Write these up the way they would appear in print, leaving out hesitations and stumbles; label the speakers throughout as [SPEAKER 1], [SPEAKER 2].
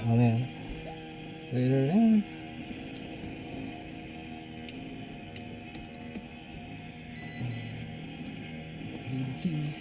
[SPEAKER 1] Mamaya. Later yan. Key.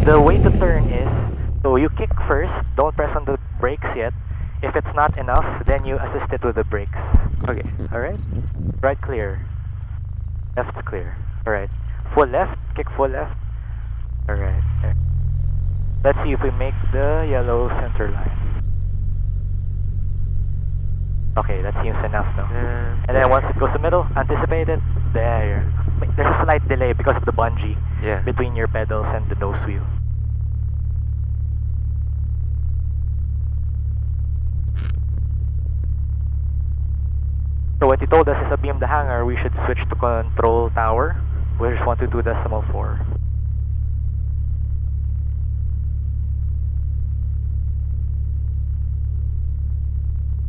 [SPEAKER 2] The way to turn is, so you kick first, don't press on the brakes yet. If it's not enough, then you assist it with the brakes.
[SPEAKER 3] Okay.
[SPEAKER 2] Alright? Right clear. Left's clear. Alright. Full left, kick full left. Alright. Let's see if we make the yellow center line. Okay, that seems enough now. And then once it goes to middle, anticipate it. There. There's a slight delay because of the bungee between your pedals and the nose wheel. So what he told us is a beam the hangar, we should switch to control tower, which is 122.4.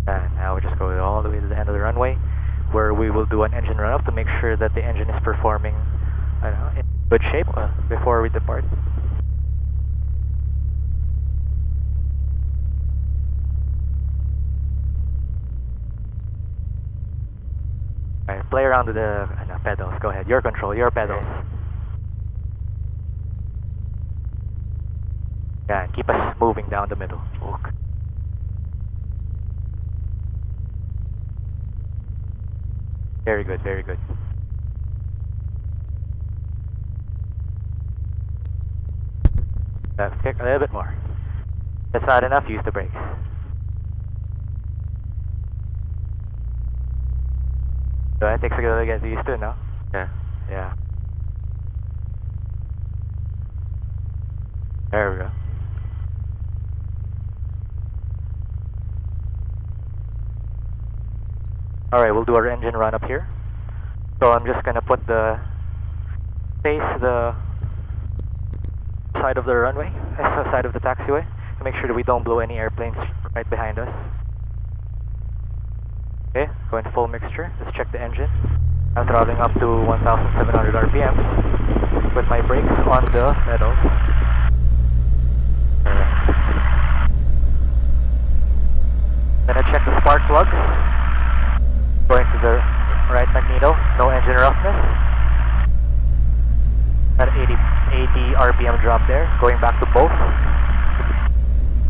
[SPEAKER 2] And now we just go all the way to the end of the runway, where we will do an engine run-up to make sure that the engine is performing in good shape before we depart. Alright, play around with the pedals. Go ahead, your control, your pedals. Yeah, and keep us moving down the middle. Okay. Very good, very good. Kick a little bit more. If that's not enough, use the brakes. So it takes a little to get used to, no?
[SPEAKER 3] Yeah.
[SPEAKER 2] Yeah. There we go. Alright, we'll do our engine run up here. So I'm just gonna put the side of the runway, side of the taxiway, to make sure that we don't blow any airplanes right behind us. Okay, going to full mixture. Let's check the engine. I'm throttling up to 1,700 RPMs with my brakes on the pedals. Then I check the spark plugs. Going to the right magneto, no engine roughness. At 80 RPM drop there. Going back to both.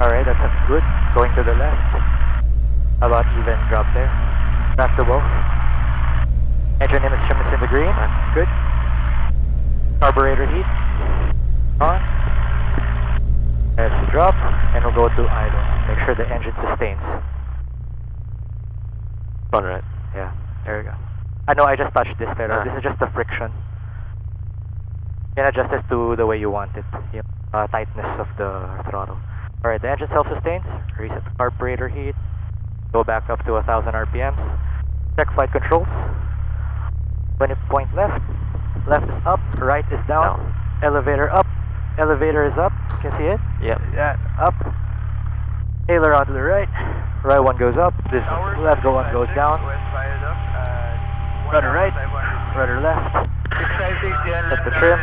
[SPEAKER 2] Alright, that's good. Going to the left. About even drop there. Back to both. Engine emission is in the green. That's good. Carburetor heat. On. Let's drop. And we'll go to idle. Make sure the engine sustains.
[SPEAKER 3] Alright.
[SPEAKER 2] Yeah, there we go. I know I just touched this pedal. This is just the friction. You can adjust this to the way you want it. Tightness of the throttle. Alright, the engine self-sustains. Reset the carburetor heat. Go back up to 1,000 RPMs. Check flight controls. When you point left, left is up, right is down. Elevator up, elevator is up. You can see it?
[SPEAKER 3] Yep.
[SPEAKER 2] Yeah, up. Tailor onto the right. Right one goes up. This left one goes down. Rudder right. Rudder left. Set the trim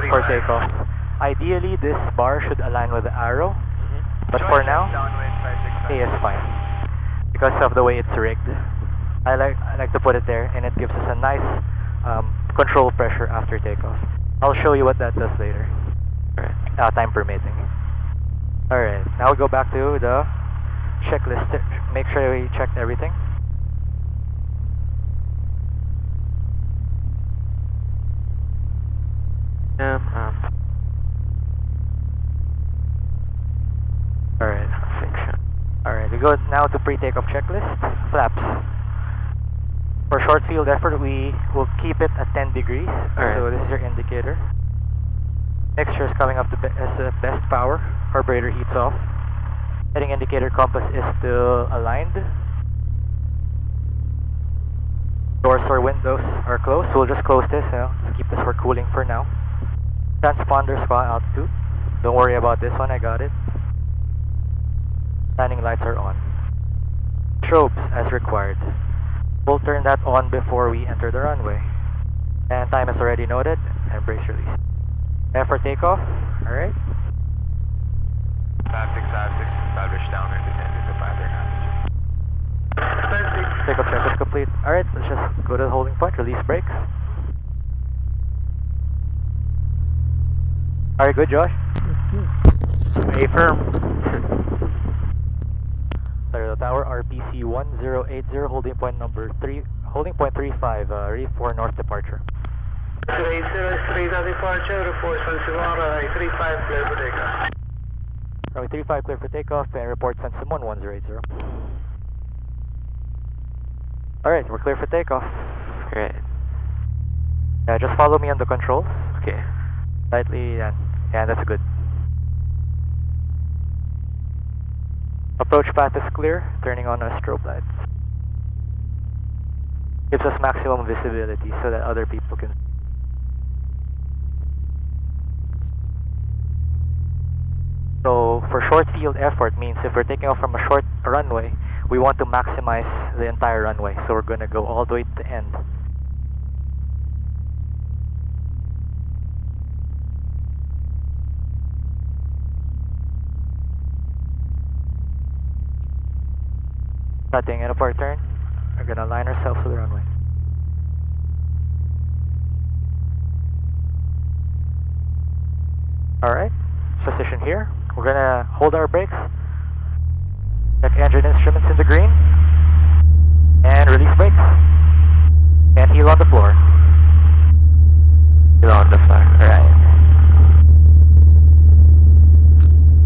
[SPEAKER 2] for takeoff. Ideally, this bar should align with the arrow, but for now, A is fine because of the way it's rigged. I like to put it there, and it gives us a nice control pressure after takeoff. I'll show you what that does later. Alright, time permitting. Alright, now we'll go back to the checklist. Make sure we checked everything. Alright, we go now to pre-takeoff checklist. Flaps. For short field effort, we will keep it at 10 degrees. So this is your indicator. Mixture is coming up to best power. Carburetor heats off. Heading indicator compass is still aligned. Doors or windows are closed, so we'll just close this. Just keep this for cooling for now. Transponder squat altitude. Don't worry about this one, I got it. Landing lights are on. Strobes as required. We'll turn that on before we enter the runway. And time is already noted, and brakes release. And for takeoff, alright.
[SPEAKER 3] 5656, establish downward descent into pattern altitude.
[SPEAKER 2] Takeoff check is complete. Alright, let's just go to the holding point, release brakes. Alright, good, Josh. A firm. Clear the tower, RPC 1080, holding point number 3, holding point 35, ready for north departure.
[SPEAKER 4] 80 is 3 departure, report San Simon, runway 35 clear for takeoff.
[SPEAKER 2] Runway 35 clear for takeoff, and report San Simon 1080. Alright, we're clear for takeoff.
[SPEAKER 3] Right.
[SPEAKER 2] Just follow me on the controls.
[SPEAKER 3] Okay.
[SPEAKER 2] Slightly, and yeah, that's good. Approach path is clear, turning on our strobe lights. Gives us maximum visibility so that other people can. So for short field effort means if we're taking off from a short runway, we want to maximize the entire runway. So we're going to go all the way to the end. Starting at a park turn, we're gonna align ourselves with the runway. Alright, position here. We're gonna hold our brakes, check engine instruments in the green, and release brakes, and heel on the floor. Heel on the floor, alright.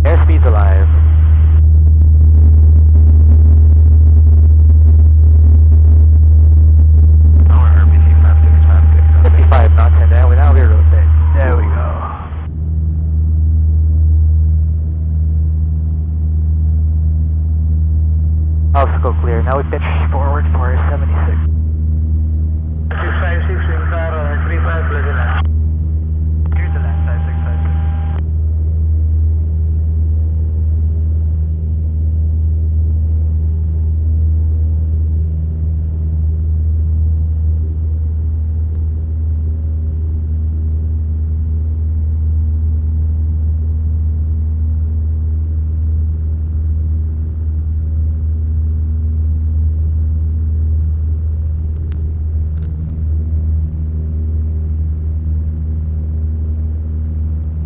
[SPEAKER 2] Airspeed's alive. Knots, and then now we rotate. There we go. Obstacle clear. Now we pitch forward for 76.
[SPEAKER 4] 656, wing car, runway 35 clear to land.
[SPEAKER 2] Clear to land, 5656.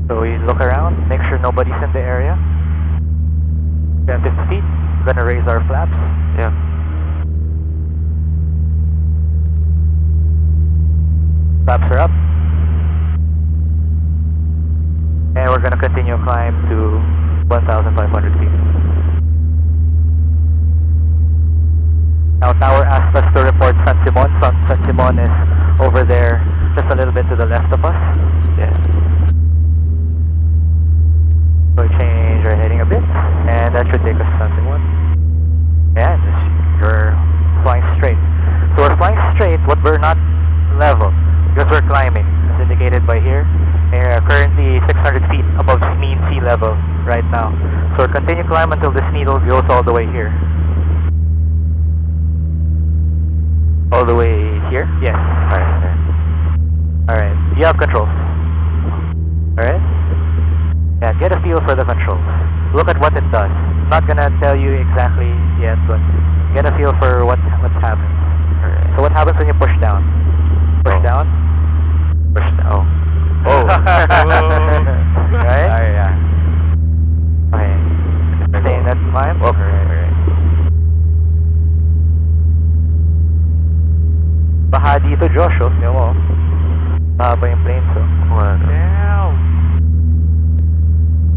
[SPEAKER 2] So we look around, make sure nobody's in the area. We have 50 feet. We're gonna raise our flaps.
[SPEAKER 3] Yeah.
[SPEAKER 2] Flaps are up. And we're gonna continue climb to 1,500 feet. Now tower asked us to report San Simon. San Simon is over there, just a little bit to the left of us.
[SPEAKER 3] Yeah.
[SPEAKER 2] So we change our heading a bit, and that should take us to San Simon. And you're flying straight. So we're flying straight, but we're not level, because we're climbing, as indicated by here. And we're currently 600 feet above mean sea level. level right now. So we'll continue climb until this needle goes all the way here. All the way here? Yes. Alright. You have controls. Alright? Yeah, get a feel for the controls. Look at what it does. I'm not gonna tell you exactly yet, but get a feel for what happens. Alright. So what happens when you push down? Push down? Push down. Oh. Right? Alright, yeah. Okay. Stay in that climb. Oops. Alright. Baha dito, Josh, oh. Yung mo. Mahaba yung plane, so.
[SPEAKER 5] Damn!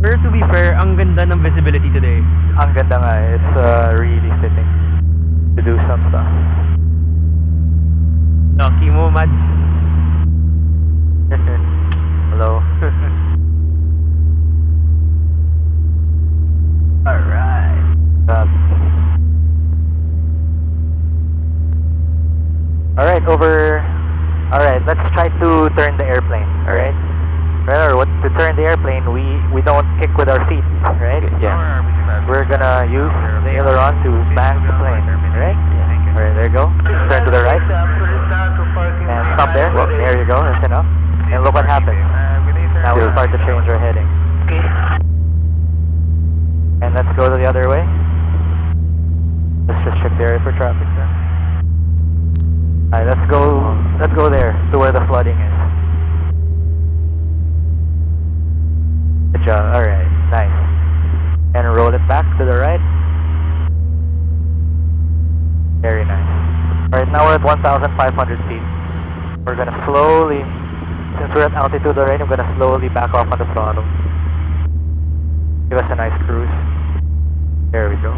[SPEAKER 5] Pero to be fair, ang ganda ng visibility today.
[SPEAKER 2] Ang ganda nga, it's really fitting to do some stuff.
[SPEAKER 5] Lucky mo, Mads.
[SPEAKER 2] Hello. Alright. Alright, Alright, let's try to turn the airplane, alright? Remember, to turn the airplane, we don't kick with our feet, right? Yeah. We're gonna use the aileron to bang the plane, alright? Alright, there you go. Just turn to the right. And stop there. Well, there you go, that's enough. And look what happens. Now we start to change our heading. And let's go the other way. Let's just check the area for traffic there. Alright, let's go there, to where the flooding is. Good job, alright, nice. And roll it back to the right. Very nice. Alright, now we're at 1,500 feet. We're gonna slowly, since we're at altitude already, I'm gonna slowly back off on the throttle. Give us a nice cruise. There we go.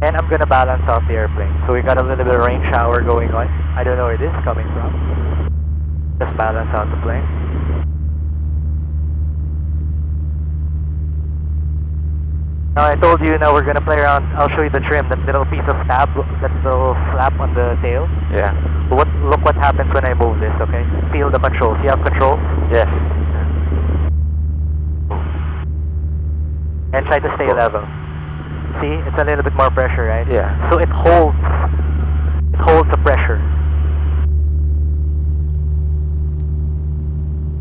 [SPEAKER 2] And I'm gonna balance out the airplane. So we got a little bit of rain shower going on. I don't know where it is coming from. Just balance out the plane. Now I told you now we're gonna play around. I'll show you the trim, that little piece of tab, that little flap on the tail.
[SPEAKER 3] Yeah.
[SPEAKER 2] Look what happens when I move this, okay? Feel the controls. You have controls?
[SPEAKER 3] Yes.
[SPEAKER 2] And try to stay level. See, it's a little bit more pressure, right?
[SPEAKER 3] Yeah.
[SPEAKER 2] So it holds the pressure.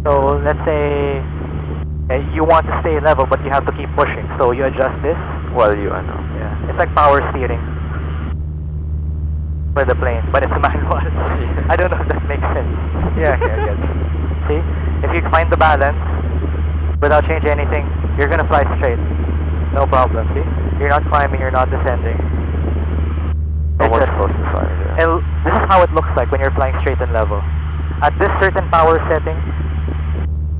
[SPEAKER 2] So let's say you want to stay level, but you have to keep pushing. So you adjust this.
[SPEAKER 3] Well, I know.
[SPEAKER 2] Yeah. It's like power steering for the plane, but it's manual. I don't know if that makes sense. Yeah, I guess. See, if you find the balance without changing anything, you're gonna fly straight. No problem, see? You're not climbing, you're not descending.
[SPEAKER 3] Almost close to fire, yeah.
[SPEAKER 2] And this is how it looks like when you're flying straight and level. At this certain power setting,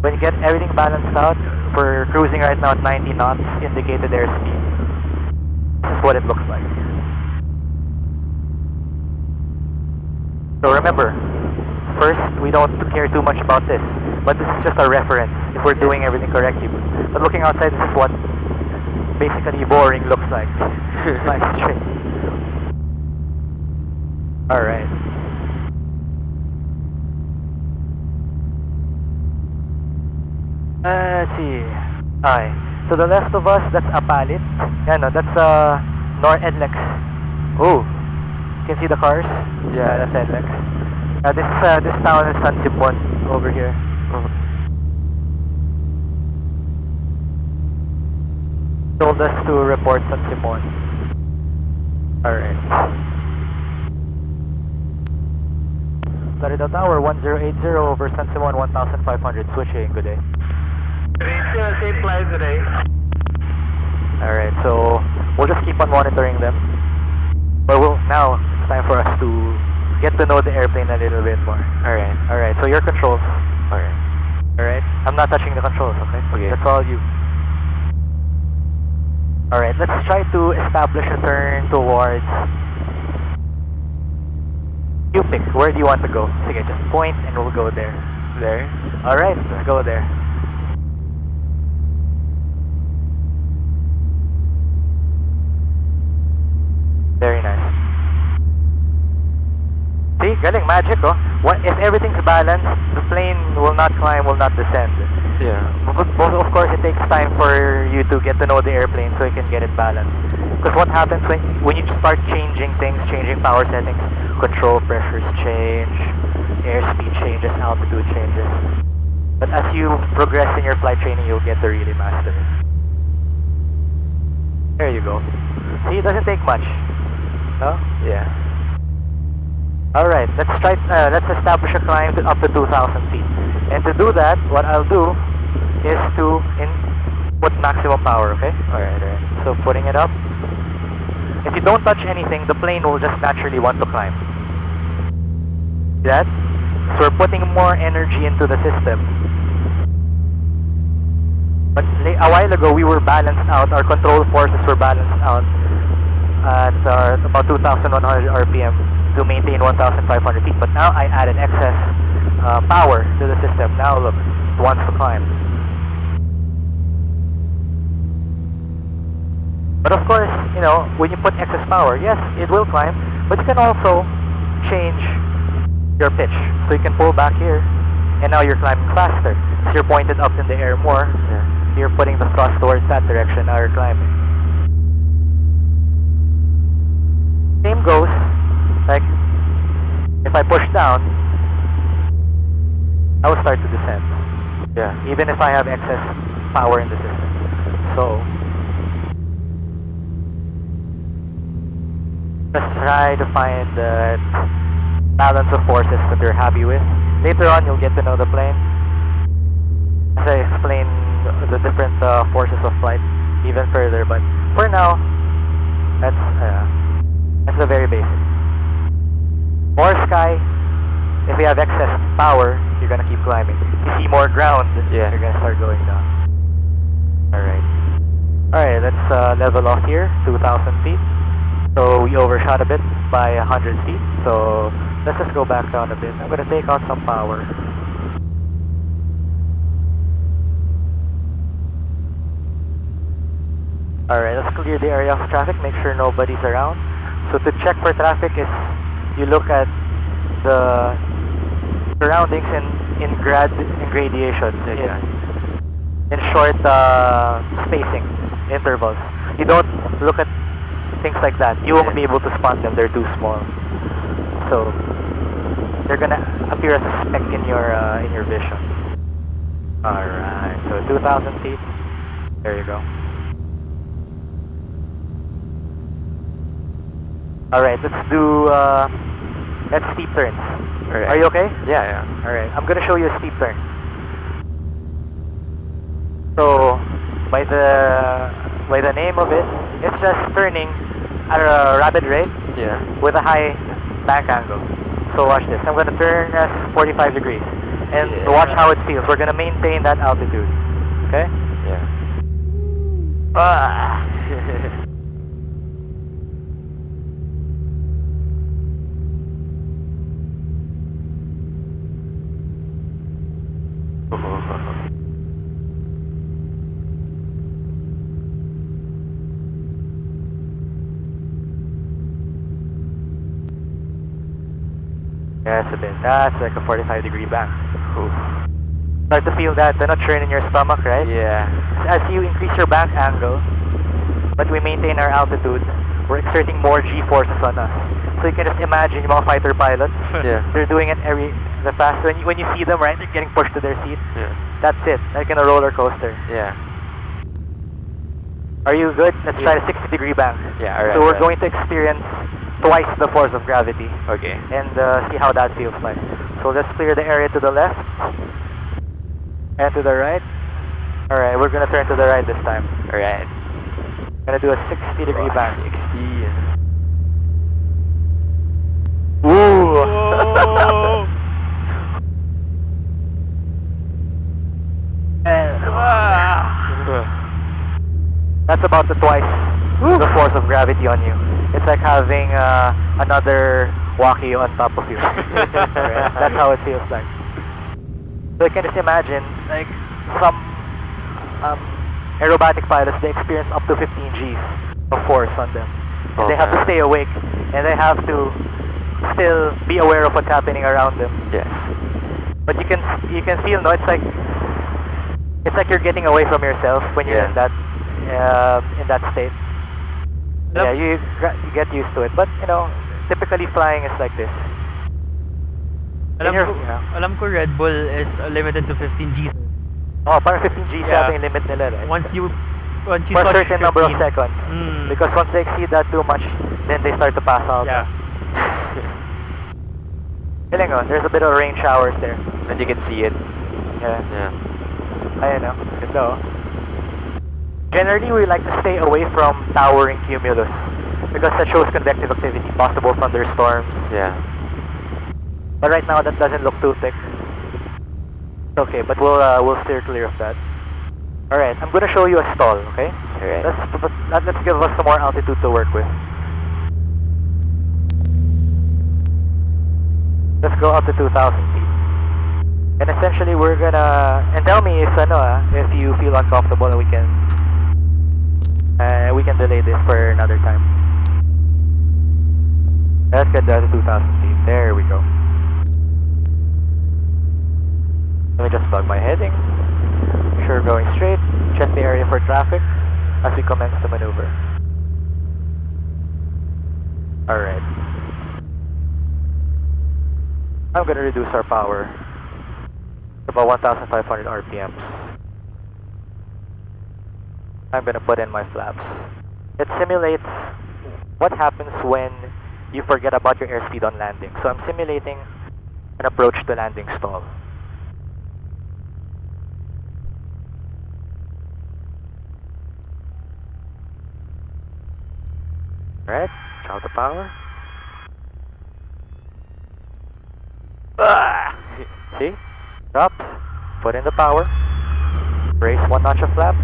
[SPEAKER 2] when you get everything balanced out, we're cruising right now at 90 knots, indicated airspeed. This is what it looks like. So remember, first, we don't care too much about this, but this is just a reference if we're doing everything correctly. But looking outside, this is what basically boring looks like. Flying straight. Alright. Let's see. Okay. To the left of us, that's Apalit. Yeah, no, that's Nor-Edlex. Oh, you can see the cars? Yeah, that's Edlex. This town is San Simon over here. Told us to report San Simon. Alright. Florida Tower 1080 over San Simon 1500. Switching, good day.
[SPEAKER 4] Safe flight today.
[SPEAKER 2] Alright, so we'll just keep on monitoring them. But now it's time for us to get to know the airplane a little bit more. Alright, so your controls. Alright, I'm not touching the controls, okay? That's all you. Alright, let's try to establish a turn towards... You pick, where do you want to go? Sige, just point and we'll go there. There? Alright, let's go there. Very nice. See? galing, magic, oh. What, if everything's balanced, the plane will not climb, will not descend.
[SPEAKER 3] Yeah.
[SPEAKER 2] But of course, it takes time for you to get to know the airplane so you can get it balanced. Because what happens when you start changing things, changing power settings, control pressures change, airspeed changes, altitude changes. But as you progress in your flight training, you'll get to really master it. There you go. See, it doesn't take much. No?
[SPEAKER 3] Yeah.
[SPEAKER 2] Alright, let's establish a climb to up to 2,000 feet. And to do that, what I'll do is to put maximum power, okay?
[SPEAKER 3] Alright, alright.
[SPEAKER 2] So putting it up. If you don't touch anything, the plane will just naturally want to climb. See that? So we're putting more energy into the system. But a while ago, we were balanced out. Our control forces were balanced out at about 2,100 RPM to maintain 1,500 feet. But now I added excess power to the system. Now look, it wants to climb. But of course, you know, when you put excess power, yes, it will climb. But you can also change your pitch. So you can pull back here, and now you're climbing faster. So you're pointed up in the air more.
[SPEAKER 3] Yeah.
[SPEAKER 2] You're putting the thrust towards that direction. Now you're climbing. Same goes, like, if I push down, I will start to descend.
[SPEAKER 3] Yeah.
[SPEAKER 2] Even if I have excess power in the system. So, just try to find the balance of forces that you're happy with. Later on, you'll get to know the plane. As I explain the different forces of flight even further, but for now, that's the very basic. More sky. If you have excess power, you're gonna keep climbing. If you see more ground,
[SPEAKER 3] Yeah.
[SPEAKER 2] you're gonna start going down. Alright, let's level off here, 2,000 feet. So we overshot a bit by 100 feet. So let's just go back down a bit. I'm gonna take out some power. Alright, let's clear the area of traffic, make sure nobody's around. So to check for traffic is you look at the surroundings in gradations, in short spacing intervals. You don't look at things like that. You won't be able to spot them, they're too small. So they're gonna appear as a speck in your vision. Alright, so 2,000 feet. There you go. Alright, let's do steep turns.
[SPEAKER 3] Alright.
[SPEAKER 2] Are you okay?
[SPEAKER 3] Yeah, yeah.
[SPEAKER 2] Alright, I'm gonna show you a steep turn. So by the name of it, it's just turning at a rapid rate
[SPEAKER 3] Yeah.
[SPEAKER 2] with a high bank angle. So watch this. I'm gonna turn as 45 degrees. And
[SPEAKER 3] Yeah.
[SPEAKER 2] watch how it feels. We're gonna maintain that altitude. Okay?
[SPEAKER 3] Yeah.
[SPEAKER 2] Ah. Yes, a bit. That's like a 45-degree bank.
[SPEAKER 3] Oof.
[SPEAKER 2] Start to feel that churn in your stomach, right?
[SPEAKER 3] Yeah.
[SPEAKER 2] So as you increase your bank angle, but we maintain our altitude, we're exerting more G-forces on us. So you can just imagine yung mga fighter pilots.
[SPEAKER 3] Yeah.
[SPEAKER 2] They're doing it the fast. When you see them, right, they're getting pushed to their seat.
[SPEAKER 3] Yeah.
[SPEAKER 2] That's it, like in a roller coaster.
[SPEAKER 3] Yeah.
[SPEAKER 2] Are you good? Let's try a 60-degree bank.
[SPEAKER 3] Yeah, alright.
[SPEAKER 2] So we're going to experience twice the force of gravity
[SPEAKER 3] Okay.
[SPEAKER 2] and see how that feels like. So let's clear the area to the left and to the right. Alright, we're gonna turn to the right this time.
[SPEAKER 3] Alright.
[SPEAKER 2] Gonna do a 60-degree bank.
[SPEAKER 3] 60.
[SPEAKER 2] Ooh! And that's about twice the force of gravity on you. It's like having another walkie on top of you. Right? That's how it feels like. So you can just imagine, like some aerobatic pilots, they experience up to 15 Gs of force on them. And they have to stay awake, and they have to still be aware of what's happening around them.
[SPEAKER 3] Yes.
[SPEAKER 2] But you can feel, no, it's like you're getting away from yourself when you're
[SPEAKER 3] Yeah.
[SPEAKER 2] in that state. Yeah, you get used to it. But you know, typically flying is like this.
[SPEAKER 5] Alam
[SPEAKER 2] You're-
[SPEAKER 5] ko,
[SPEAKER 2] yeah.
[SPEAKER 5] alam ko Red Bull is limited to 15 Gs.
[SPEAKER 2] Oh, parang 15 Gs
[SPEAKER 5] Yeah.
[SPEAKER 2] yata yung limit nila, right?
[SPEAKER 5] Once you
[SPEAKER 2] For a
[SPEAKER 5] touch
[SPEAKER 2] certain number of
[SPEAKER 5] 15,
[SPEAKER 2] seconds.
[SPEAKER 5] Mm.
[SPEAKER 2] Because once they exceed that too much, then they start to pass out.
[SPEAKER 5] Yeah.
[SPEAKER 2] Feeling oh, there's a bit of rain showers there.
[SPEAKER 3] And you can see it.
[SPEAKER 2] Yeah.
[SPEAKER 3] Yeah.
[SPEAKER 2] Ayan oh, ganda oh. Generally, we like to stay away from towering cumulus because that shows convective activity possible thunderstorms.
[SPEAKER 3] Yeah.
[SPEAKER 2] But right now, that doesn't look too thick. Okay, but we'll steer clear of that. All right, I'm gonna show you a stall. Okay,
[SPEAKER 3] Alright.
[SPEAKER 2] let's give us some more altitude to work with. Let's go up to 2,000 feet. And essentially, we're gonna and tell me if you feel uncomfortable, and we can delay this for another time. Let's get down to 2,000 feet. There we go. Let me just plug my heading. Sure, going straight. Check the area for traffic as we commence the maneuver. Alright. I'm gonna reduce our power to about 1,500 RPMs. I'm gonna put in my flaps. It simulates what happens when you forget about your airspeed on landing. So I'm simulating an approach to landing stall. Alright, chow the power. See? Drops, put in the power, raise one notch of flap,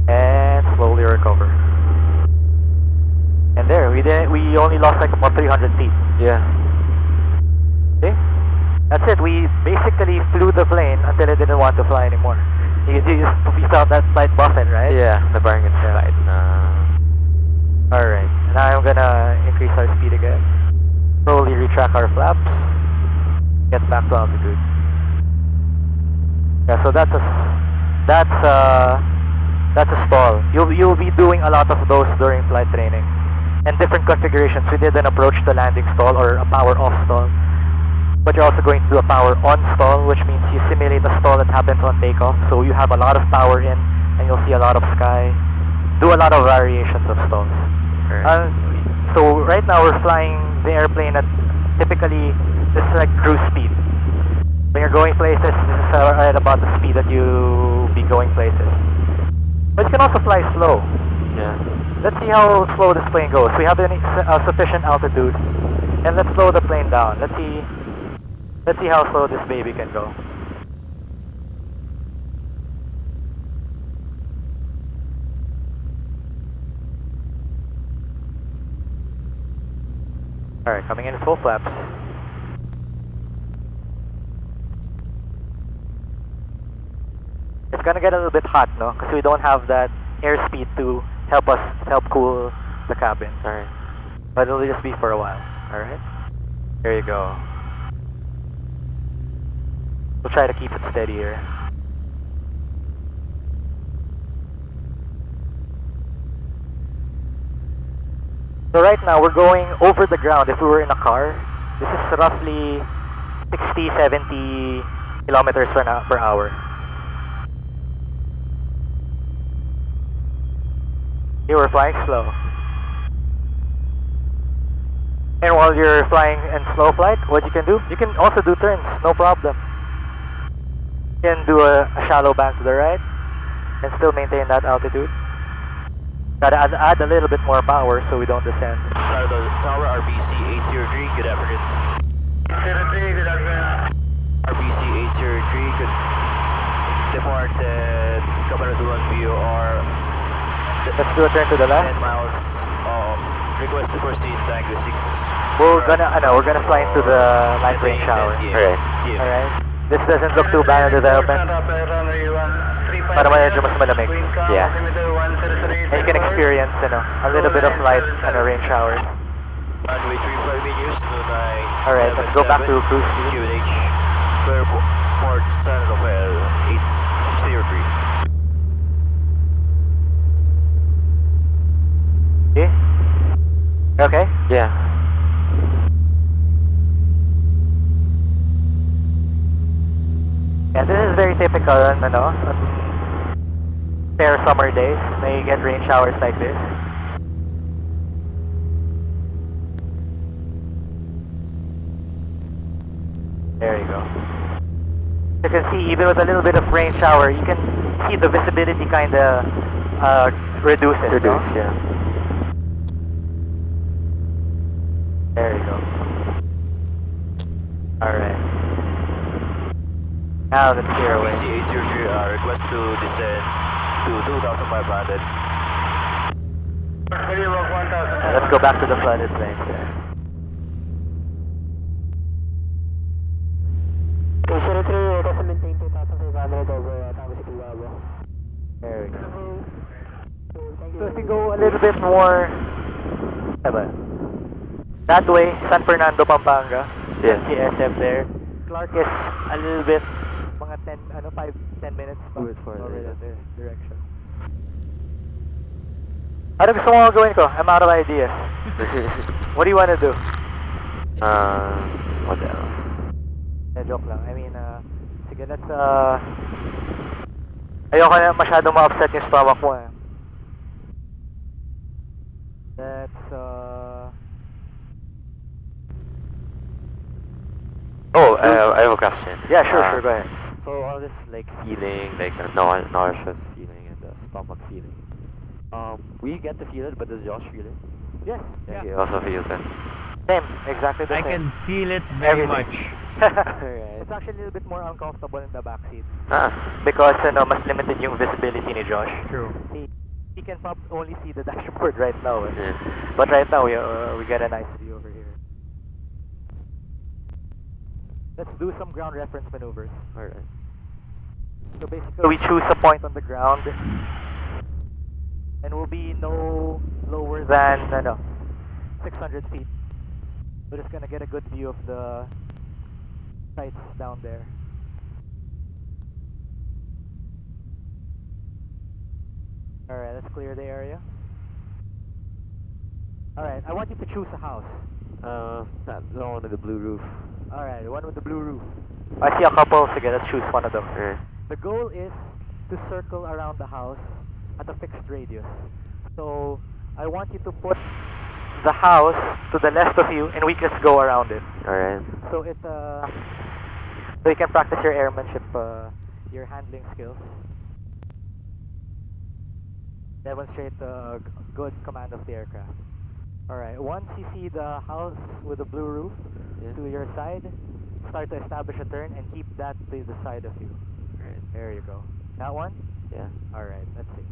[SPEAKER 2] and slowly recover. And there, we only lost like about 300 feet.
[SPEAKER 3] Yeah.
[SPEAKER 2] See? That's it, we basically flew the plane until it didn't want to fly anymore. You felt that flight buffet, right?
[SPEAKER 3] Yeah, the bar can slide.
[SPEAKER 2] Alright, now I'm gonna increase our speed again. Slowly retract our flaps. Get back to altitude. Yeah, so that's a stall. You'll be doing a lot of those during flight training. And different configurations. We did an approach to landing stall or a power off stall. But you're also going to do a power on stall, which means you simulate a stall that happens on takeoff. So you have a lot of power in and you'll see a lot of sky. Do a lot of variations of stalls.
[SPEAKER 3] Right.
[SPEAKER 2] So right now we're flying the airplane at typically this is like cruise speed. When you're going places, this is right about the speed that you'll be going places. But you can also fly slow.
[SPEAKER 3] Yeah.
[SPEAKER 2] Let's see how slow this plane goes. We have sufficient altitude, and let's slow the plane down. Let's see how slow this baby can go. Alright, coming in at full flaps. It's gonna get a little bit hot, no? Because we don't have that airspeed to help cool the cabin.
[SPEAKER 3] Alright.
[SPEAKER 2] But it'll just be for a while. Alright? There you go. We'll try to keep it steady here. So right now we're going over the ground. If we were in a car, this is roughly 60, 70 kilometers per hour. You were flying slow. And while you're flying in slow flight, what you can do? You can also do turns, no problem. You can do a shallow bank to the right and still maintain that altitude. Gotta add a little bit more power so we don't descend.
[SPEAKER 6] Tower RBC 803, good afternoon.
[SPEAKER 4] 03, good afternoon.
[SPEAKER 6] RBC 803, good. Depart at Camaratuan VOR
[SPEAKER 2] Let's do a turn to the
[SPEAKER 6] 10
[SPEAKER 2] left.
[SPEAKER 6] miles. Request to proceed, Tango 6.
[SPEAKER 2] We're gonna fly into the light rain shower.
[SPEAKER 3] Alright.
[SPEAKER 6] Yeah.
[SPEAKER 2] Alright. This doesn't look too bad in development. Para medyo mas malamig.
[SPEAKER 3] Yeah.
[SPEAKER 2] And you can experience, a little bit of light and rain showers.
[SPEAKER 6] Runway 35 meters to 977.
[SPEAKER 2] Alright, let's go back to cruise speed.
[SPEAKER 6] QNH, Port San Rafael, 803.
[SPEAKER 2] Okay? Okay?
[SPEAKER 3] Yeah.
[SPEAKER 2] Yeah, this is very typical on, on fair summer days. May get rain showers like this. There you go. You can see even with a little bit of rain shower, you can see the visibility kind of reduces, no?
[SPEAKER 3] Yeah.
[SPEAKER 2] There you go. Alright. Now let's clear away.
[SPEAKER 6] RBC 803, request to descend to 2,500.
[SPEAKER 2] Let's go back to the flooded plains there. There we go. So if we go a little bit more that way, San Fernando, Pampanga, you can see SF there. Clark is a little bit, mga 5-10 minutes pa over that direction. Ano gusto mo gawin ko? I'm out of ideas. What do you want to do?
[SPEAKER 3] What else?
[SPEAKER 2] Joke lang. I mean, sige, let's, ayoko na masyadong ma-upset yung stomach mo eh. Let's,
[SPEAKER 3] I have a question.
[SPEAKER 2] yeah, sure, go ahead.
[SPEAKER 3] So all this like feeling, like nauseous feeling and the stomach feeling. We get to feel it, but does Josh feel it?
[SPEAKER 2] Yes.
[SPEAKER 3] Yeah. He also feels it.
[SPEAKER 2] Same, exactly the
[SPEAKER 5] I
[SPEAKER 2] same.
[SPEAKER 5] can feel it very
[SPEAKER 2] Everything.
[SPEAKER 5] much.
[SPEAKER 3] Alright.
[SPEAKER 2] It's actually a little bit more uncomfortable in the backseat.
[SPEAKER 3] Ah.
[SPEAKER 2] Because mas limited yung visibility ni Josh.
[SPEAKER 5] True.
[SPEAKER 2] He can only see the dashboard right now. Eh.
[SPEAKER 3] Yeah.
[SPEAKER 2] But right now we get a nice view over here. Let's do some ground reference maneuvers.
[SPEAKER 3] Alright.
[SPEAKER 2] So basically we choose a point on the ground and we'll be no lower than 600 feet. We're just gonna get a good view of the sights down there. Alright, let's clear the area. Alright, I want you to choose a house.
[SPEAKER 3] The one with the blue roof.
[SPEAKER 2] Alright, the one with the blue roof. I see a couple, sige, let's choose one of them.
[SPEAKER 3] Alright.
[SPEAKER 2] The goal is to circle around the house at a fixed radius. So, I want you to put the house to the left of you and we just go around it.
[SPEAKER 3] Alright.
[SPEAKER 2] So so you can practice your airmanship, your handling skills. Demonstrate good command of the aircraft. Alright, once you see the house with the blue roof to your side, start to establish a turn and keep that to the side of you.
[SPEAKER 3] Alright.
[SPEAKER 2] There you go. That one?
[SPEAKER 3] Yeah.
[SPEAKER 2] Alright, let's see.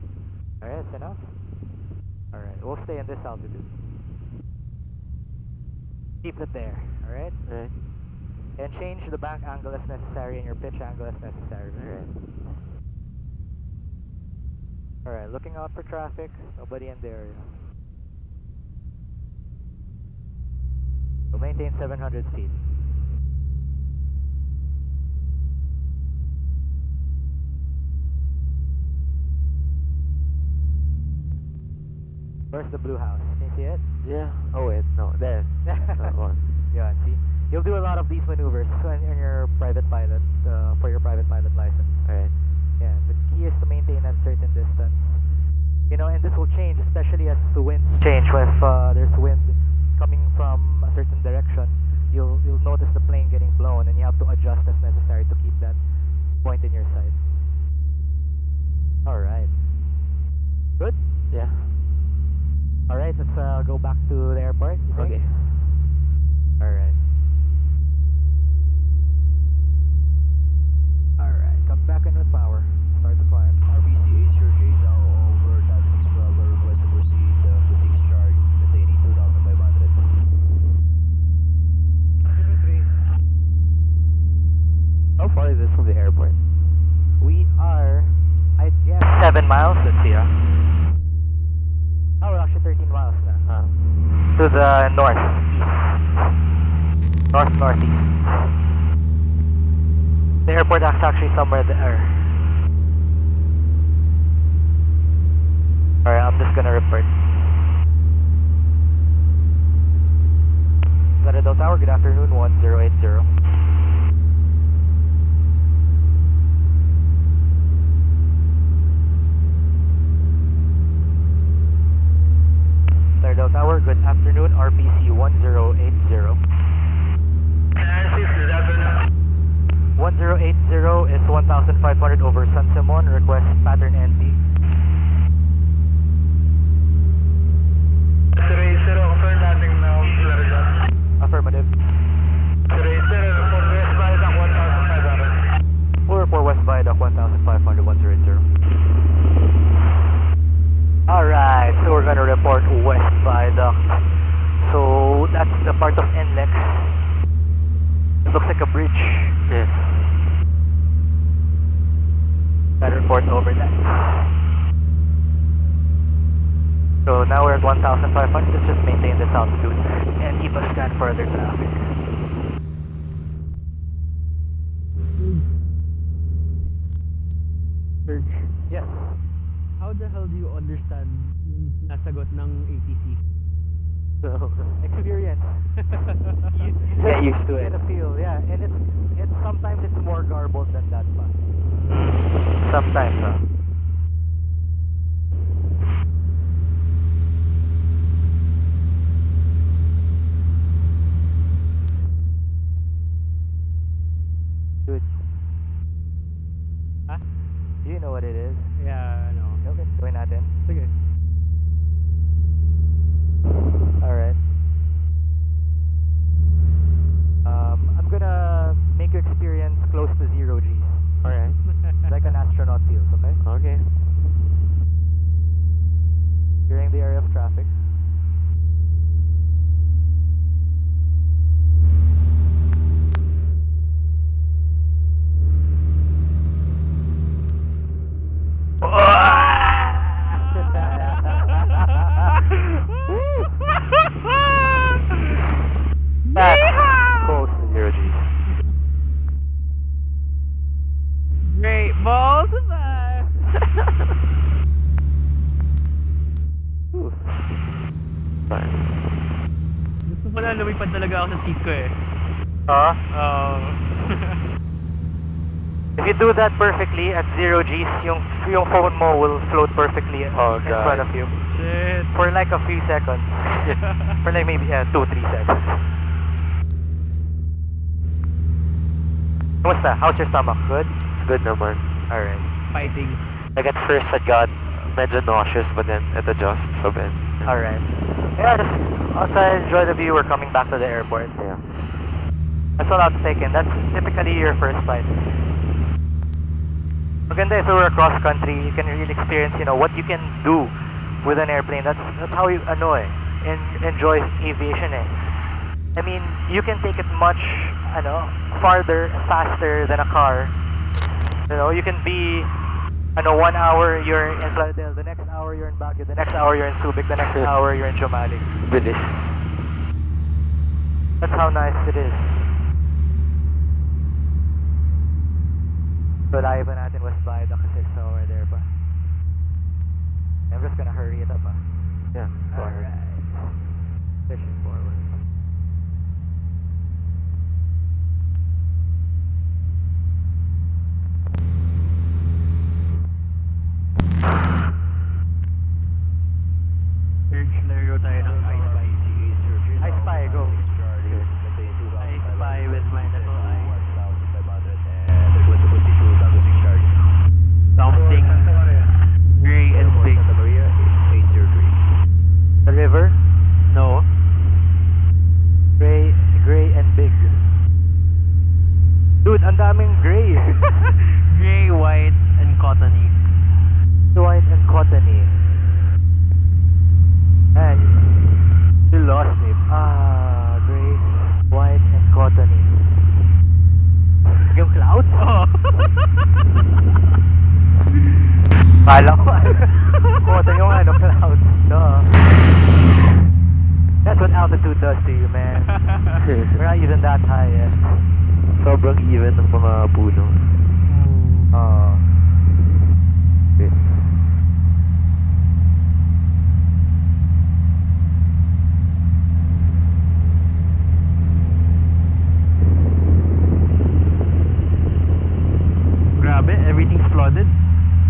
[SPEAKER 2] Alright, that's enough. Alright, we'll stay in this altitude. Keep it there, alright?
[SPEAKER 3] Alright.
[SPEAKER 2] And change the bank angle as necessary and your pitch angle as necessary.
[SPEAKER 3] Alright.
[SPEAKER 2] Alright, looking out for traffic, nobody in the area. So maintain 700 feet. Where's the blue house? Can you see it?
[SPEAKER 3] Yeah. Oh wait, no, there. That one.
[SPEAKER 2] Yeah, see? You'll do a lot of these maneuvers in your private pilot, for your private pilot license.
[SPEAKER 3] Alright.
[SPEAKER 2] Yeah, the key is to maintain a certain distance. And this will change, especially as the winds change. If there's wind coming from a certain direction, you'll notice the plane getting blown and you have to adjust as necessary to keep that point in your sight. Alright. Good?
[SPEAKER 3] Yeah.
[SPEAKER 2] Alright, let's go back to the airport. You think?
[SPEAKER 3] Okay.
[SPEAKER 2] Alright. Alright, come back in with power. Start the climb.
[SPEAKER 6] RBC 803, now over Taxi 6 Bravo, request to proceed to 6 charge, maintaining 2,500.
[SPEAKER 3] How far is this from the airport?
[SPEAKER 2] We are, I guess, 7 miles. Let's see, Oh, we're actually 13 miles now. To the north. North-northeast. The airport is actually somewhere there. Alright, I'm just gonna report. Laredo Tower, good afternoon, 1080. Laredo Tower, good afternoon, RPC 1080. 1080 is 1,500 over San Simon, request pattern NT.
[SPEAKER 4] 080, confirm landing now, Laredo.
[SPEAKER 2] Affirmative.
[SPEAKER 4] 080, report West Viaduct 1,500.
[SPEAKER 2] We'll report West Viaduct 1,500, 1080. Alright, so we're gonna report West Viaduct. So that's the part of NLEX. It looks like a bridge.
[SPEAKER 3] Yeah.
[SPEAKER 2] Gotta report over that. So now we're at 1,500. Let's just maintain this altitude and keep a scan for other traffic.
[SPEAKER 5] Serge,
[SPEAKER 2] Yes.
[SPEAKER 5] how the hell do you understand yung nasagot ng ATC?
[SPEAKER 2] So, experience. you
[SPEAKER 3] Get used to it.
[SPEAKER 2] Get a feel, yeah. And it's sometimes it's more garbled than that, but sometimes, huh? Good.
[SPEAKER 5] Huh?
[SPEAKER 2] Do you know what it is?
[SPEAKER 5] Yeah, no.
[SPEAKER 2] Okay, gawin natin.
[SPEAKER 5] Sige.
[SPEAKER 2] Alright. I'm gonna make you experience close to 0 Gs.
[SPEAKER 3] Alright.
[SPEAKER 2] Like an astronaut feels, okay?
[SPEAKER 3] Okay.
[SPEAKER 2] During the area of traffic. That's close to 0 Gs.
[SPEAKER 5] Great balls of fire!
[SPEAKER 3] Fine.
[SPEAKER 5] Gusto ko na lumipad talaga ako sa seat ko eh.
[SPEAKER 2] Huh?
[SPEAKER 5] Oh.
[SPEAKER 2] If you do that perfectly at 0 Gs, yung phone mo will float perfectly
[SPEAKER 3] Oh,
[SPEAKER 2] in
[SPEAKER 3] God.
[SPEAKER 2] front of you.
[SPEAKER 5] Shit.
[SPEAKER 2] For like a few seconds. For like maybe 2-3 seconds. Kumusta? How's your stomach? Good?
[SPEAKER 3] It's good naman.
[SPEAKER 2] Alright.
[SPEAKER 5] Fighting.
[SPEAKER 3] Like at first I got medyo nauseous, but then it adjusts a bit.
[SPEAKER 2] Alright. Yeah, just also enjoy the view. We're coming back to the airport.
[SPEAKER 3] Yeah.
[SPEAKER 2] That's all I'm taking. That's typically your first flight. Maganda if we were cross country, you can really experience, what you can do with an airplane. That's how you enjoy aviation eh. I mean, you can take it much farther, faster than a car. You can be 1 hour you're in Plaridel, the next hour you're in Baguio, the next hour you're in Subic, the next hour you're in Chumalik.
[SPEAKER 3] Bilis.
[SPEAKER 2] That's how nice it is. So layo pa natin West Viaduct kasi so we're there pa. I'm just gonna hurry it up
[SPEAKER 3] Yeah. Go ahead.
[SPEAKER 2] Alright. Pushing forward.
[SPEAKER 5] Serge, laro tayo ng I Spy.
[SPEAKER 2] I Spy, go.
[SPEAKER 5] I Spy with my little eye. Something gray and big.
[SPEAKER 2] The river,
[SPEAKER 5] No.
[SPEAKER 2] gray and big. Dude, ang daming gray.
[SPEAKER 5] Gray, white, and cottony.
[SPEAKER 2] White and cottony. Man, you lost me. Gray, white, and cottony. Yung clouds?
[SPEAKER 5] Oh.
[SPEAKER 2] Kala ko cotton yung clouds. No. That's what altitude altitude does to you, man. We're not even that high yet.
[SPEAKER 3] Sobrang even ng mga puno.
[SPEAKER 2] Oh.
[SPEAKER 3] Okay.
[SPEAKER 5] Grabe, everything's flooded.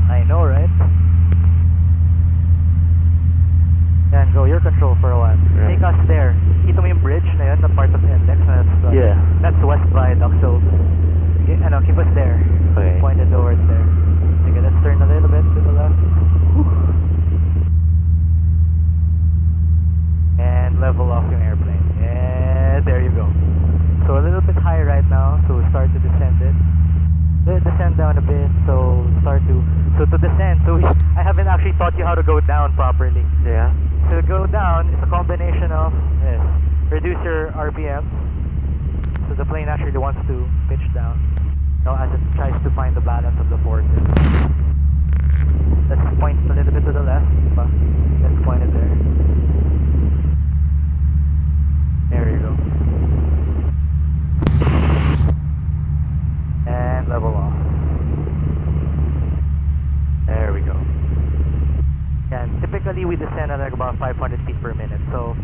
[SPEAKER 2] I know, right? Yan, go your control for a while.
[SPEAKER 3] Right.
[SPEAKER 2] Take us there. Kita mo yung bridge na yun, the part of index na that's flooded.
[SPEAKER 3] Yeah.
[SPEAKER 2] That's West Viaduct, so keep us there.
[SPEAKER 3] Okay.
[SPEAKER 2] Pointed towards there. Sige, let's turn a little bit to the left. And level off yung airplane. Yeah, there you go. So a little bit high right now, so start to descend it. Descend down a bit, so to descend, I haven't actually taught you how to go down properly.
[SPEAKER 3] Yeah.
[SPEAKER 2] So go down is a combination of this. Reduce your RPMs, so the plane actually wants to pitch down, as it tries to find the balance of the forces. Let's point a little bit to the left. Let's point it there. There you go. And level off. There we go. And typically we descend at like about 500 feet per minute. So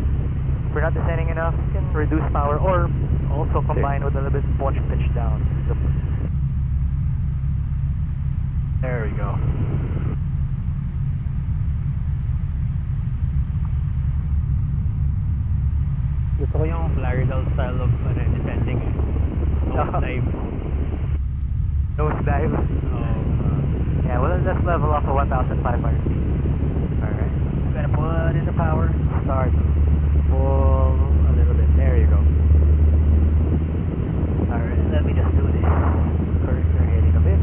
[SPEAKER 2] if we're not descending enough, you can reduce power or also combine with a little bit much pitch down. There we go.
[SPEAKER 5] Gusto ko yung Florida style of descending eh. Nose dive.
[SPEAKER 2] Nose dive. Yeah, well, let's level off to 1,500 feet. Alright. I'm gonna put in the power. Start. Pull a little bit. There you go. Alright, let me just do this. Correct your heading a bit.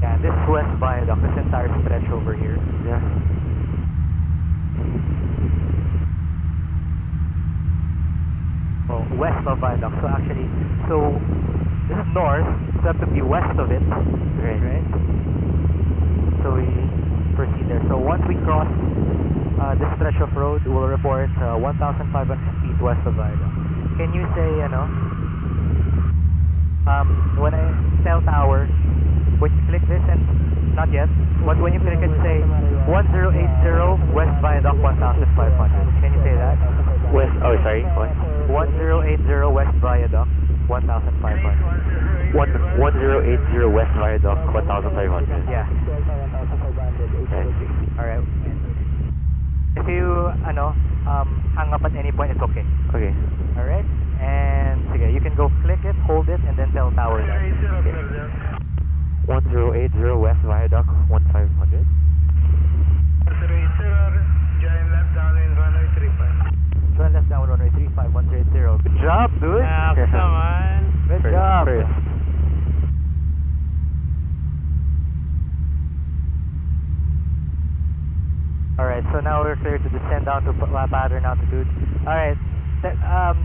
[SPEAKER 2] Yeah, this is West Viaduct, this entire stretch over here.
[SPEAKER 3] Yeah.
[SPEAKER 2] Oh, west of Viaduct. So actually, this is north, so have to be west of it. Right? So we proceed there. So once we cross this stretch of road, we'll report 1,500 feet west of Viaduct. Can you say, when I tell tower, when you click this and not yet, but when you click it, say 1080 West Viaduct 1,500. Can you say that?
[SPEAKER 3] West. Oh, sorry. What?
[SPEAKER 2] 1080 West Viaduct 1,500.
[SPEAKER 3] 1080 West Viaduct 1,500.
[SPEAKER 2] Yeah.
[SPEAKER 3] Okay.
[SPEAKER 2] Alright. If you, hang up at any point, it's okay.
[SPEAKER 3] Okay.
[SPEAKER 2] Alright? And, sige, you can go click it, hold it, and then tell tower that.
[SPEAKER 3] 1080 West Viaduct 1,500.
[SPEAKER 4] 1080, join left down in runway 35.
[SPEAKER 2] Join left down runway 35, 1080. Good job, dude!
[SPEAKER 5] man.
[SPEAKER 2] Good job!
[SPEAKER 3] First.
[SPEAKER 2] Alright, so now we're clear to descend down to pattern altitude. Alright,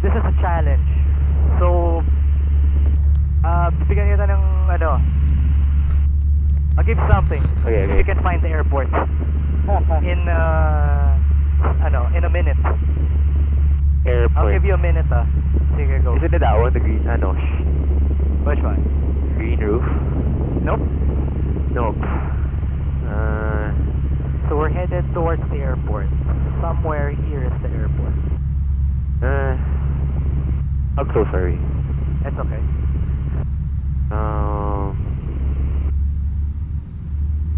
[SPEAKER 2] this is a challenge. So, bigyan kita ng, I'll give you something.
[SPEAKER 3] Okay,
[SPEAKER 2] If
[SPEAKER 3] okay.
[SPEAKER 2] you can find the airport. In a minute.
[SPEAKER 3] Airport.
[SPEAKER 2] I'll give you a minute, Sige, go.
[SPEAKER 3] Isn't it that one? The green,
[SPEAKER 2] Which one?
[SPEAKER 3] green roof?
[SPEAKER 2] Nope.
[SPEAKER 3] Nope.
[SPEAKER 2] So we're headed towards the airport. Somewhere here is the airport.
[SPEAKER 3] How close are we?
[SPEAKER 2] That's okay.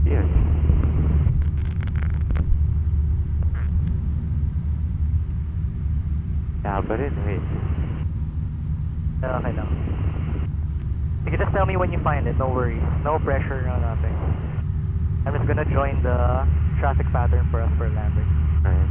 [SPEAKER 3] Yeah. Yeah, but anyway.
[SPEAKER 2] Okay lang. You can just tell me when you find it, no worries. No pressure, no nothing. I'm just gonna join the traffic pattern for us for landing.
[SPEAKER 3] Alright.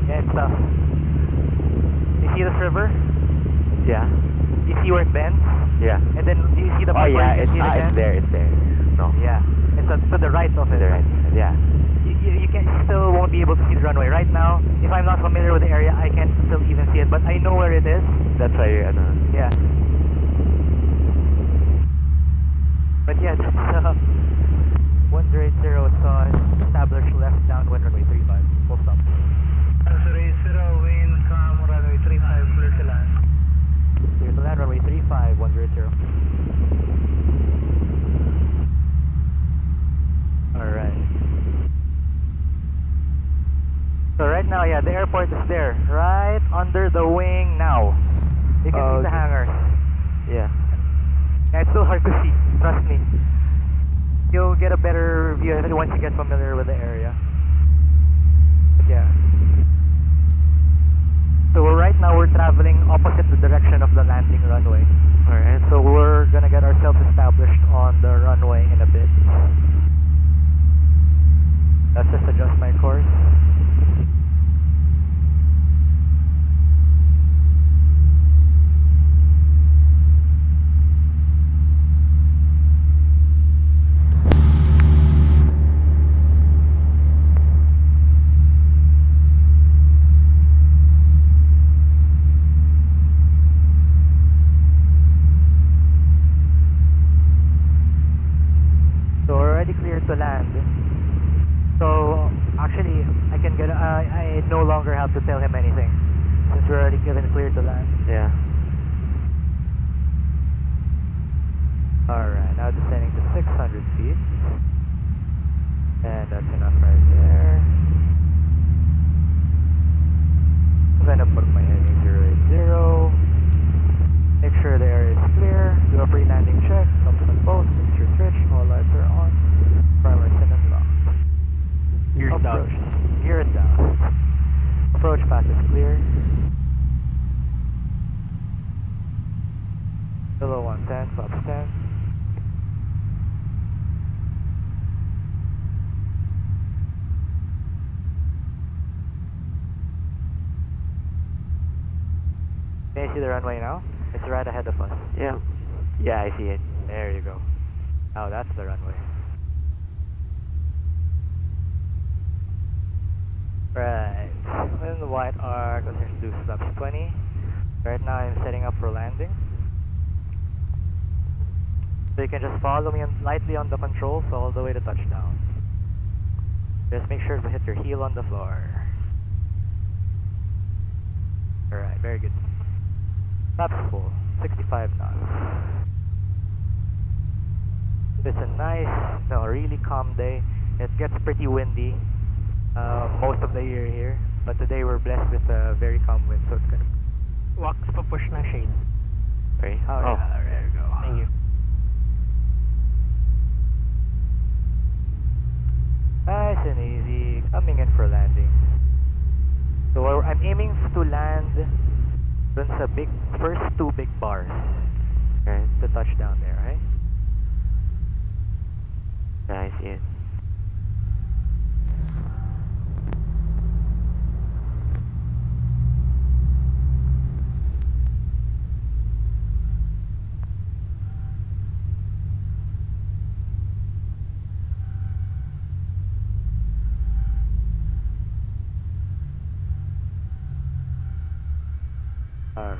[SPEAKER 2] Yeah, it's tough. You see this river?
[SPEAKER 3] Yeah.
[SPEAKER 2] You see where it bends?
[SPEAKER 3] Yeah.
[SPEAKER 2] And then do you see the
[SPEAKER 3] Oh
[SPEAKER 2] part where
[SPEAKER 3] yeah,
[SPEAKER 2] you
[SPEAKER 3] it's
[SPEAKER 2] can see it again?
[SPEAKER 3] there, it's there. No.
[SPEAKER 2] Yeah, it's to the right of it.
[SPEAKER 3] The right. Yeah.
[SPEAKER 2] You can still won't be able to see the runway right now. If I'm not familiar with the area, I can't still even see it, but I know where it is.
[SPEAKER 3] That's why you
[SPEAKER 2] Yeah. But yeah, that's 1080 saw established left downwind runway 35. Full stop.
[SPEAKER 4] 1080, wind, calm, runway 35, clear to land.
[SPEAKER 2] Clear to land, runway 35, 180. Alright. So right now, yeah, the airport is there. Right under the wing now. You can see the
[SPEAKER 3] Okay.
[SPEAKER 2] hangars.
[SPEAKER 3] Yeah.
[SPEAKER 2] Yeah, it's still hard to see, trust me. You'll get a better view of it once you get familiar with the area. But yeah. So right now we're traveling opposite the direction of the landing runway. Alright, so we're gonna get ourselves established on the runway in a bit. Let's just adjust my course. So we're already cleared to land. So actually, I can get. I no longer have to tell him anything, since we're already given clear to land.
[SPEAKER 3] Yeah.
[SPEAKER 2] All right, now descending to 600 feet, and that's enough right there. I'm gonna put my heading 080. Make sure the area is clear. Do a pre-landing check. Thumbs on both. Mixture switch. All lights are on. Primary sin and locked.
[SPEAKER 5] Gears down.
[SPEAKER 2] Approach. Gears down. Approach path is clear. Below 110. Flaps 10. Can you see the runway now? It's right ahead of us.
[SPEAKER 3] Yeah. Yeah, I see it.
[SPEAKER 2] There you go. Oh, that's the runway. Right. Within the white arc, let's introduce flaps 20. Right now I'm setting up for landing. So you can just follow me lightly on the controls all the way to touchdown. Just make sure to hit your heel on the floor. Alright, very good. Flaps full, 65 knots. It's a nice, really calm day. It gets pretty windy most of the year here, but today we're blessed with a very calm wind, so it's gonna.
[SPEAKER 5] Wax pa push ng shade.
[SPEAKER 3] Right?
[SPEAKER 2] Oh, yeah, there you go.
[SPEAKER 5] Thank you.
[SPEAKER 2] Nice and easy, coming in for landing. So I'm aiming to land dun sa first two big bars. Okay, the touchdown there, right?
[SPEAKER 3] Yeah, I see it.
[SPEAKER 2] Alright.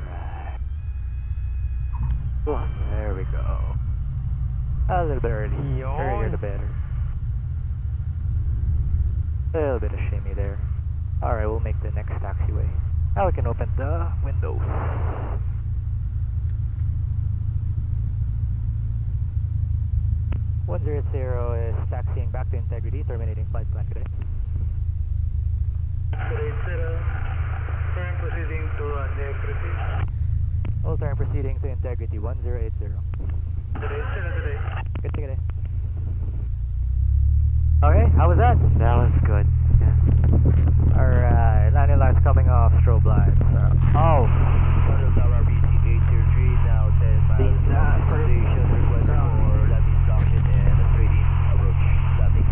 [SPEAKER 2] There we go. A little bit early. Earlier the better. A little bit of shimmy there. Alright, we'll make the next taxiway. Now we can open the windows. "100" is taxiing back to Integrity, terminating flight plan today.
[SPEAKER 4] 080, turn proceeding to Integrity.
[SPEAKER 2] All turn proceeding to Integrity 1080.
[SPEAKER 4] 080 today.
[SPEAKER 2] Good, take it. Okay, how was that?
[SPEAKER 3] That was good. Yeah.
[SPEAKER 2] Alright, landing lights coming off, strobe lights. Oh!
[SPEAKER 6] Control Tower BC 803, now 10 miles from the station, request for landing instruction and a straight in approach. Landing.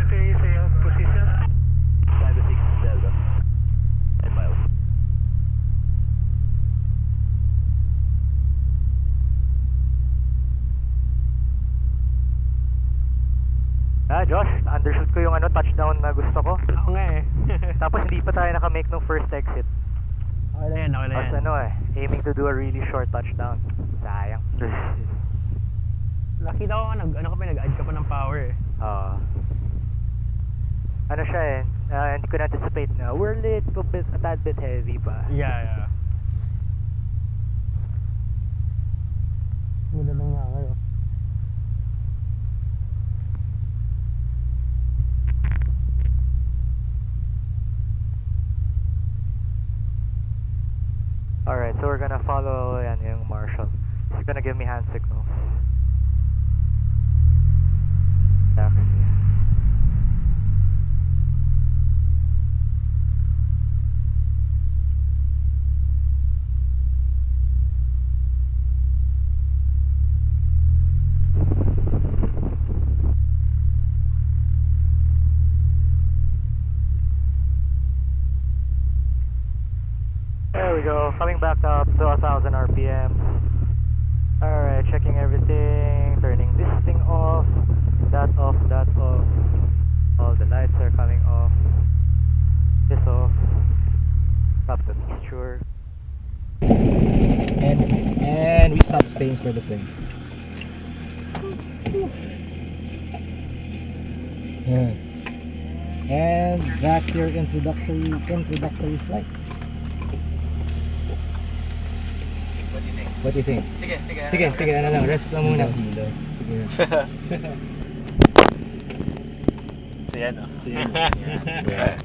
[SPEAKER 4] 30, same position.
[SPEAKER 6] 5 to 6 Delta. 10 miles.
[SPEAKER 2] Tapos hindi pa tayo nakamake ng first exit.
[SPEAKER 5] Okay na yan, okay na
[SPEAKER 2] Tapos
[SPEAKER 5] yan.
[SPEAKER 2] ano aiming to do a really short touchdown. Sayang.
[SPEAKER 5] Nakita ko nag-add ka pa ng power eh.
[SPEAKER 2] Ano siya hindi ko na-anticipate na we're a tad bit heavy pa.
[SPEAKER 5] Yeah. Ganda lang nga kayo.
[SPEAKER 2] Alright, so we're gonna follow yung Marshall. He's gonna give me hand signals. Taxi. There we go, coming back up to 1,000 RPMs. Alright, checking everything, turning this thing off, that off, that off. All the lights are coming off. This off. Stop the mixture.
[SPEAKER 1] And we stopped paying for the plane. Yeah. And that's your introductory flight. What do you think? Sige, ano lang, rest lang muna. Sige.
[SPEAKER 7] Siya no?
[SPEAKER 1] Yeah.